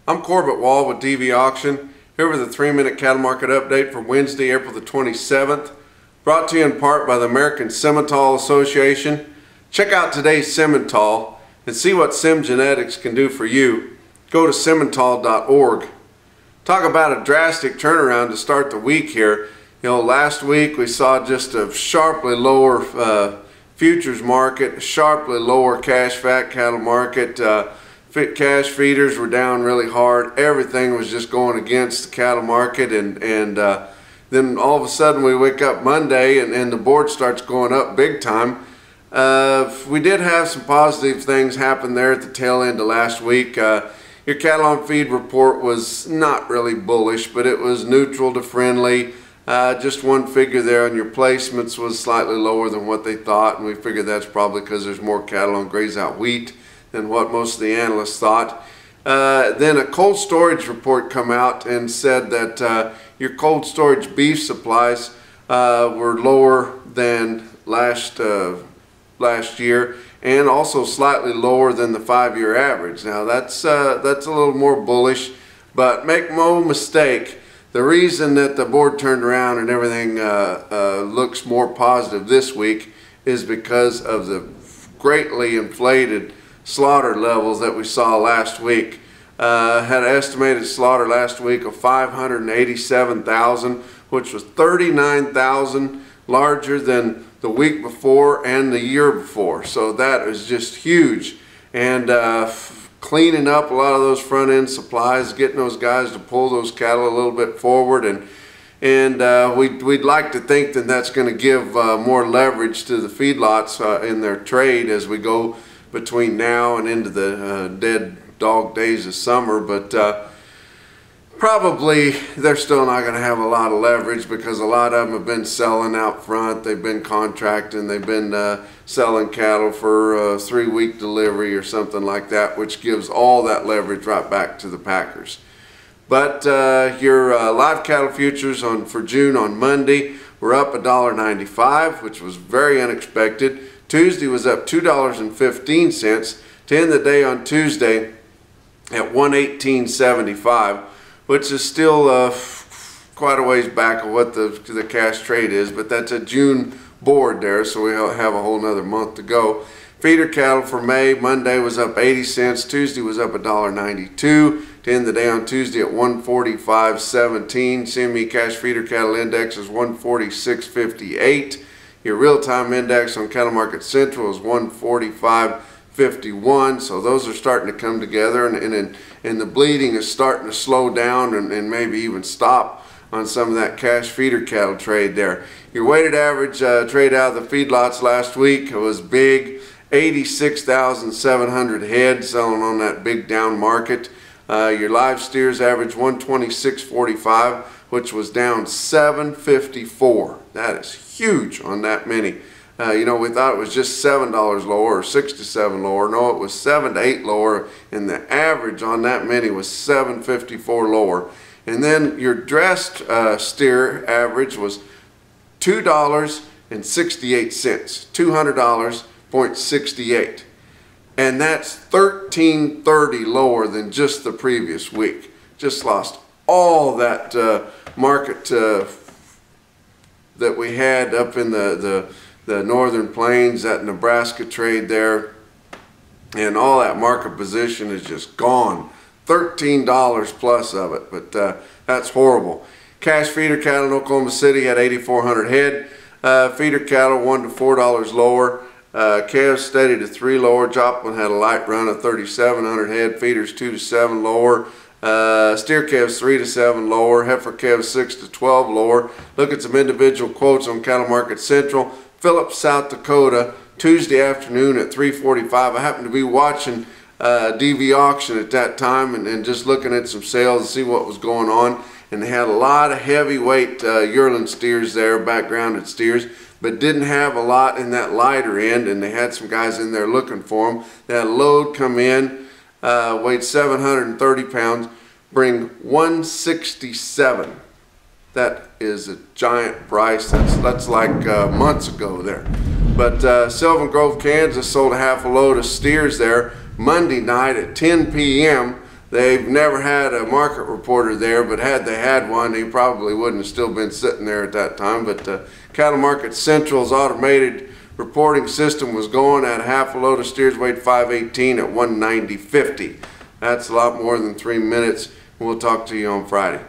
I'm Corbett Wall with DV Auction, here with a 3-minute cattle market update for Wednesday, April the 27th, brought to you in part by the American Simmental Association. Check out today's Simmental and see what Sim Genetics can do for you. Go to simmental.org. Talk about a drastic turnaround to start the week here. You know, last week we saw just a sharply lower futures market, sharply lower cash fat cattle market. Cash feeders were down really hard. Everything was just going against the cattle market, and then all of a sudden we wake up Monday and the board starts going up big time. We did have some positive things happen there at the tail end of last week. Your cattle on feed report was not really bullish, but it was neutral to friendly. Just one figure there on your placements was slightly lower than what they thought, and we figured that's probably because there's more cattle on graze out wheat than what most of the analysts thought. Then a cold storage report come out and said that your cold storage beef supplies were lower than last year, and also slightly lower than the 5-year average. Now that's a little more bullish, but make no mistake, the reason that the board turned around and everything looks more positive this week is because of the greatly inflated slaughter levels that we saw last week. Had an estimated slaughter last week of 587,000, which was 39,000 larger than the week before and the year before. So that is just huge. And cleaning up a lot of those front end supplies, getting those guys to pull those cattle a little bit forward, and we'd like to think that that's going to give more leverage to the feedlots in their trade as we go between now and into the dead dog days of summer. But probably they're still not going to have a lot of leverage because a lot of them have been selling out front. They've been contracting. They've been selling cattle for a 3-week delivery or something like that, which gives all that leverage right back to the packers. But your live cattle futures for June on Monday were up $1.95, which was very unexpected. Tuesday was up $2.15 to end the day on Tuesday at $118.75, which is still quite a ways back of what the cash trade is, but that's a June board there, so we have a whole nother month to go. Feeder cattle for May, Monday was up 80 cents, Tuesday was up $1.92 to end the day on Tuesday at 145.17. CME cash feeder cattle index is 146.58. Your real-time index on Cattle Market Central is 145.51, so those are starting to come together, and the bleeding is starting to slow down and maybe even stop on some of that cash feeder cattle trade there. Your weighted average trade out of the feedlots last week was big, 86,700 head selling on that big down market. Your live steers averaged 126.45, which was down 754. That is huge on that many. You know, we thought it was just $7 lower or 6 to 7 lower. No, it was 7 to 8 lower, and the average on that many was 754 lower. And then your dressed steer average was $2.68, $200.68. And that's $13.30 lower than just the previous week. Just lost all that market that we had up in the northern plains, that Nebraska trade there, and all that market position is just gone. $13 plus of it, but that's horrible. Cash feeder cattle in Oklahoma City had 8,400 head. Feeder cattle $1 to $4 lower. Calves steady to 3 lower. Joplin had a light run of 3,700 head. Feeders 2 to 7 lower. Steer calves 3 to 7 lower. Heifer calves 6 to 12 lower. Look at some individual quotes on Cattle Market Central. Phillips, South Dakota, Tuesday afternoon at 3:45. I happened to be watching DV Auction at that time and just looking at some sales and see what was going on. And they had a lot of heavyweight yearling steers there, backgrounded steers, but didn't have a lot in that lighter end, and they had some guys in there looking for them. They had a load come in, weighed 730 pounds, bring 167. That is a giant price. That's like months ago there. But Sylvan Grove, Kansas sold a half a load of steers there Monday night at 10 p.m. They've never had a market reporter there, but had they had one, he probably wouldn't have still been sitting there at that time. But Cattle Market Central's automated reporting system was going at half a load of steers weighed 518 at 190.50. That's a lot more than 3 minutes. We'll talk to you on Friday.